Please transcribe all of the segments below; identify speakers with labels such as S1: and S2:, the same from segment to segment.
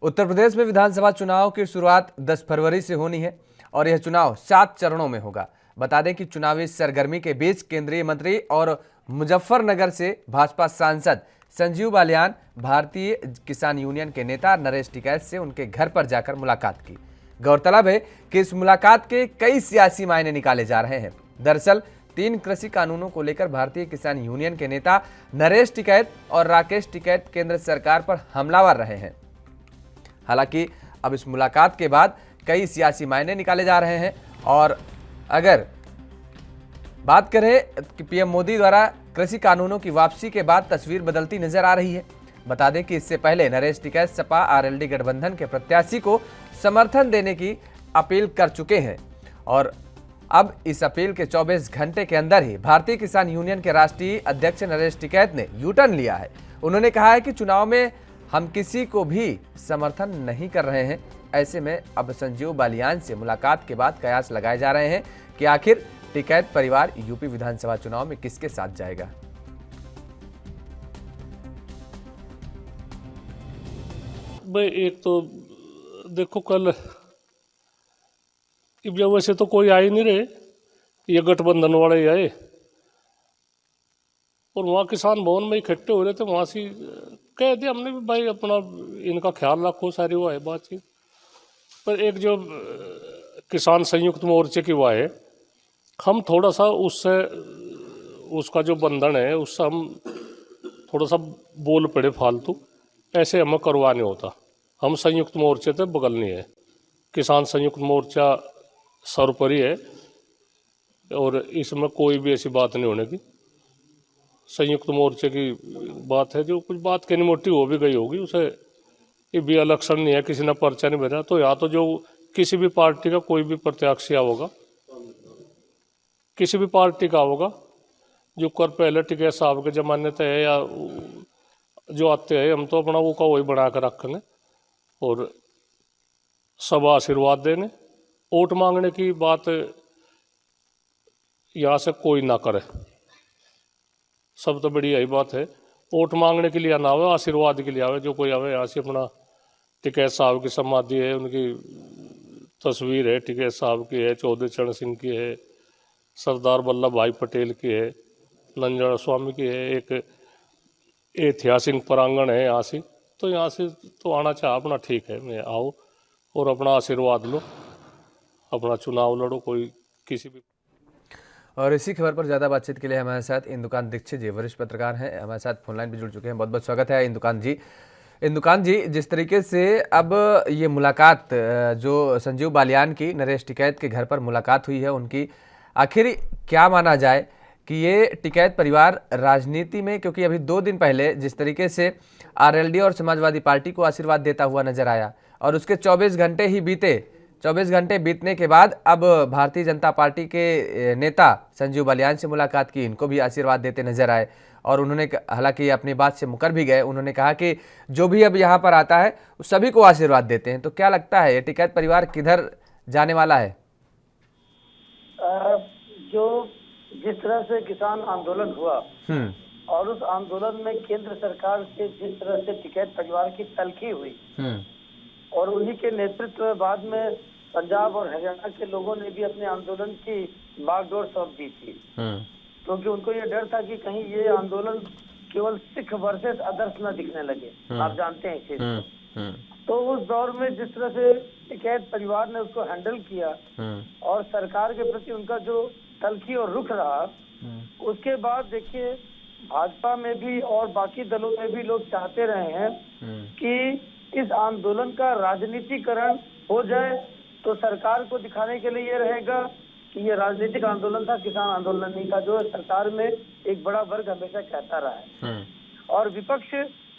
S1: उत्तर प्रदेश में विधानसभा चुनाव की शुरुआत 10 फरवरी से होनी है और यह चुनाव 7 चरणों में होगा। बता दें कि चुनावी सरगर्मी के बीच केंद्रीय मंत्री और मुजफ्फरनगर से भाजपा सांसद संजीव बालियान भारतीय किसान यूनियन के नेता नरेश टिकैत से उनके घर पर जाकर मुलाकात की। गौरतलब है कि इस मुलाकात के कई सियासी मायने निकाले जा रहे हैं। दरअसल 3 कृषि कानूनों को लेकर भारतीय किसान यूनियन के नेता नरेश टिकैत और राकेश टिकैत केंद्र सरकार पर हमलावर रहे हैं। हालांकि अब इस मुलाकात के बाद कई सियासी मायने निकाले जा रहे हैं और अगर बात करें कि पीएम मोदी द्वारा कृषि कानूनों की वापसी के बाद तस्वीर बदलती नजर आ रही है। बता दें कि इससे पहले नरेश टिकैत सपा आरएलडी गठबंधन के प्रत्याशी को समर्थन देने की अपील कर चुके हैं और अब इस अपील के 24 घंटे के अंदर ही भारतीय किसान यूनियन के राष्ट्रीय अध्यक्ष नरेश टिकैत ने यू टर्न लिया है। उन्होंने कहा है कि चुनाव में हम किसी को भी समर्थन नहीं कर रहे हैं। ऐसे में अब संजीव बालियान से मुलाकात के बाद कयास लगाए जा रहे हैं कि आखिर टिकैत परिवार यूपी विधानसभा चुनाव में किसके साथ जाएगा।
S2: भाई एक तो देखो कल वैसे तो कोई आ ही नहीं रहे, ये गठबंधन वाले ही आए और वहाँ किसान भवन में इकट्ठे हो रहे थे। वहाँ से कह दिया हमने भी भाई अपना इनका ख्याल रखो, सारी वो है बातचीत। पर एक जो किसान संयुक्त मोर्चे की वो है, हम थोड़ा सा उससे उसका जो बंधन है उससे हम थोड़ा सा बोल पड़े फालतू, ऐसे हमें करवा नहीं होता। हम संयुक्त मोर्चे से बगल नहीं है, किसान संयुक्त मोर्चा सर्वोपरि है और इसमें कोई भी ऐसी बात नहीं होने की। संयुक्त मोर्चे की बात है, जो कुछ बात कहनी मोटी हो भी गई होगी, उसे ये भी इलेक्शन नहीं है, किसी ने पर्चा नहीं भरा। तो या तो जो किसी भी पार्टी का कोई भी प्रत्याशी होगा, किसी भी पार्टी का होगा, जो कर पहले टिकैत साहब के जमाने तय है या जो आते हैं, हम तो अपना वो का वही बना कर रखेंगे और सब आशीर्वाद देने। वोट मांगने की बात यहाँ से कोई ना करे, सब तो बड़ी यही बात है। वोट मांगने के लिए ना आवे, आशीर्वाद के लिए आवे। जो कोई आवे यहाँ से अपना टिकैत साहब की समाधि है, उनकी तस्वीर है, टिकैत साहब की है, चौधरी चरण सिंह की है, सरदार वल्लभ भाई पटेल की है, नंजन स्वामी की है। एक ऐतिहासिक प्रांगण है यहाँ से, तो यहाँ से तो आना चाहे अपना ठीक है, मैं आओ और अपना आशीर्वाद लो, अपना चुनाव लड़ो कोई किसी भी।
S1: और इसी खबर पर ज़्यादा बातचीत के लिए हमारे साथ इंदुकांत दीक्षित जी वरिष्ठ पत्रकार हैं, हमारे साथ फोनलाइन पर जुड़ चुके हैं। बहुत बहुत स्वागत है इंदुकांत जी, जिस तरीके से अब ये मुलाकात जो संजीव बालियान की नरेश टिकैत के घर पर मुलाकात हुई है उनकी, आखिर क्या माना जाए कि ये टिकैत परिवार राजनीति में, क्योंकि अभी 2 दिन पहले जिस तरीके से आरएलडी और समाजवादी पार्टी को आशीर्वाद देता हुआ नजर आया और उसके 24 घंटे ही बीते, 24 घंटे बीतने के बाद अब भारतीय जनता पार्टी के नेता संजीव बालियान से मुलाकात की, इनको भी आशीर्वाद देते नजर आए और उन्होंने हालांकि अपनी बात से मुकर भी गए। उन्होंने कहा कि जो भी अब यहाँ पर आता है सभी को आशीर्वाद देते हैं। तो क्या लगता है ये टिकैत परिवार किधर जाने वाला है?
S3: जो जिस तरह से किसान आंदोलन हुआ और उस आंदोलन में केंद्र सरकार से जिस तरह से टिकैत परिवार की तलखी हुई और उन्हीं के नेतृत्व में बाद में पंजाब और हरियाणा के लोगों ने भी अपने आंदोलन की बागडोर सौंप दी थी, क्योंकि उनको ये डर था कि कहीं ये आंदोलन केवल सिख वर्सेस अदर्स न दिखने लगे। आप जानते हैं इस चीज को। तो उस दौर में जिस तरह से टिकैत परिवार ने उसको हैंडल किया और सरकार के प्रति उनका जो तलखी और रुख रहा, उसके बाद देखिए भाजपा में भी और बाकी दलों में भी लोग चाहते रहे हैं कि इस आंदोलन का राजनीतिकरण हो जाए, तो सरकार को दिखाने के लिए ये रहेगा कि ये राजनीतिक आंदोलन था, किसान आंदोलन नहीं था, जो सरकार में एक बड़ा वर्ग हमेशा कहता रहा है। और विपक्ष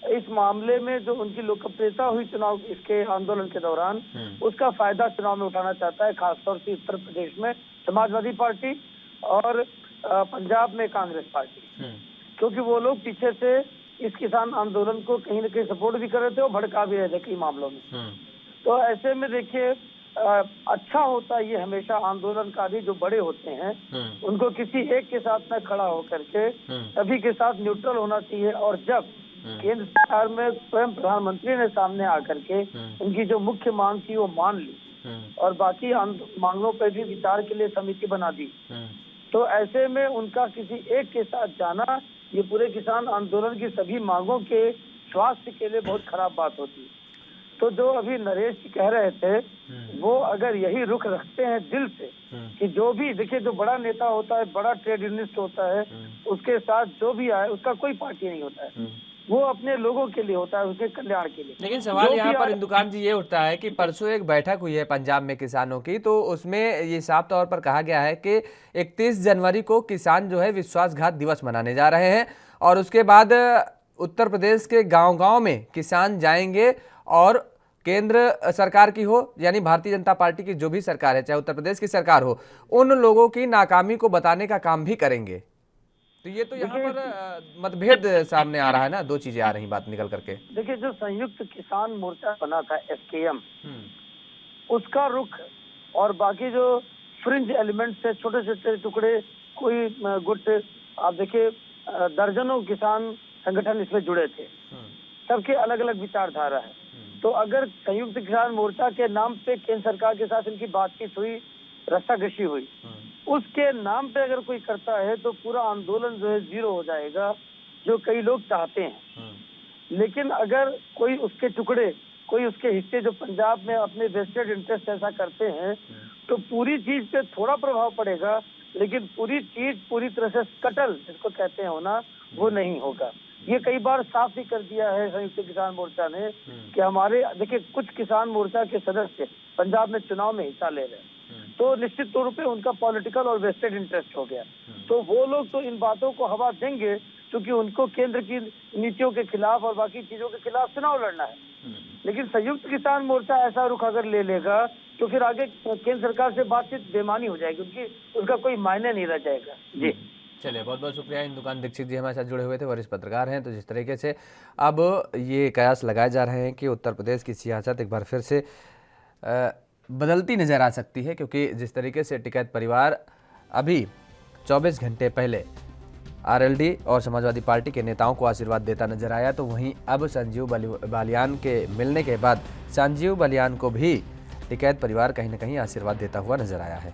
S3: इस मामले में जो उनकी लोकप्रियता हुई चुनाव इसके आंदोलन के दौरान, उसका फायदा चुनाव में उठाना चाहता है, खासतौर से उत्तर प्रदेश में समाजवादी पार्टी और पंजाब में कांग्रेस पार्टी, क्योंकि वो लोग पीछे से इस किसान आंदोलन को कहीं न कहीं सपोर्ट भी कर रहे थे और भड़का भी रहे थे कई मामलों में। तो ऐसे में देखिए अच्छा होता है ये हमेशा आंदोलनकारी जो बड़े होते हैं उनको किसी एक के साथ न खड़ा होकर के सभी के साथ न्यूट्रल होना चाहिए। और जब केंद्र सरकार में स्वयं प्रधानमंत्री ने सामने आकर के उनकी जो मुख्य मांग थी वो मान ली और बाकी मांगों पर भी विचार के लिए समिति बना दी। तो ऐसे में उनका किसी एक के साथ जाना ये पूरे किसान आंदोलन की सभी मांगों के स्वास्थ्य के लिए बहुत खराब बात होती। तो जो अभी नरेश जी कह रहे थे वो अगर यही रुख रखते हैं दिल से कि जो भी देखिए जो बड़ा नेता होता है, बड़ा ट्रेड यूनियनिस्ट होता है, उसके साथ जो भी आए उसका कोई पार्टी नहीं होता है, वो अपने लोगों के लिए होता है, उसके कल्याण के लिए।
S1: लेकिन सवाल यहाँ पर इंदुकान जी ये उठता है कि परसों एक बैठक हुई है पंजाब में किसानों की, तो उसमें ये साफ तौर पर कहा गया है कि 31 जनवरी को किसान जो है विश्वासघात दिवस मनाने जा रहे हैं और उसके बाद उत्तर प्रदेश के गांव-गांव में किसान जाएंगे और केंद्र सरकार की हो यानी भारतीय जनता पार्टी की जो भी सरकार है, चाहे उत्तर प्रदेश की सरकार हो, उन लोगों की नाकामी को बताने का काम भी करेंगे। तो ये तो यहाँ पर मतभेद सामने आ रहा है ना, दो चीजें आ रही बात निकल करके।
S3: देखिए जो संयुक्त किसान मोर्चा बना था SKM, उसका रुख और बाकी जो फ्रिंज एलिमेंट्स है, छोटे छोटे टुकड़े, कोई गुट, आप देखिए दर्जनों किसान संगठन इसमें जुड़े थे, सबके अलग अलग विचारधारा है। तो अगर संयुक्त किसान मोर्चा के नाम पे केंद्र सरकार के साथ इनकी बातचीत हुई, रस्साकशी हुई, उसके नाम पे अगर कोई करता है तो पूरा आंदोलन जो है जीरो हो जाएगा, जो कई लोग चाहते हैं। लेकिन अगर कोई उसके टुकड़े, कोई उसके हिस्से जो पंजाब में अपने वेस्टेड इंटरेस्ट ऐसा करते हैं तो पूरी चीज पे थोड़ा प्रभाव पड़ेगा, लेकिन पूरी चीज पूरी तरह से स्कटल जिसको कहते हैं होना, वो नहीं होगा। ये कई बार साफ ही कर दिया है संयुक्त किसान मोर्चा ने कि हमारे देखिए कुछ किसान मोर्चा के सदस्य पंजाब में चुनाव में हिस्सा ले रहे हैं, तो निश्चित तौर पे उनका पॉलिटिकल और वेस्टेड इंटरेस्ट हो गया, तो वो लोग तो इन बातों को हवा देंगे क्योंकि उनको केंद्र की नीतियों के खिलाफ और बाकी चीजों के खिलाफ चुनाव लड़ना है। लेकिन संयुक्त किसान मोर्चा ऐसा रुख अगर ले लेगा तो फिर आगे केंद्र सरकार से बातचीत बेमानी हो जाएगी, क्योंकि उसका कोई मायने नहीं रह जाएगा। जी
S1: चलिए, बहुत बहुत शुक्रिया। इंदुकान दीक्षित जी हमारे साथ जुड़े हुए थे, वरिष्ठ पत्रकार हैं। तो जिस तरीके से अब ये कयास लगाए जा रहे हैं कि उत्तर प्रदेश की सियासत एक बार फिर से बदलती नज़र आ सकती है, क्योंकि जिस तरीके से टिकैत परिवार अभी 24 घंटे पहले RLD और समाजवादी पार्टी के नेताओं को आशीर्वाद देता नजर आया, तो वहीं अब संजीव बालियान के मिलने के बाद संजीव बालियान को भी टिकैत परिवार कहीं ना कहीं आशीर्वाद देता हुआ नजर आया है।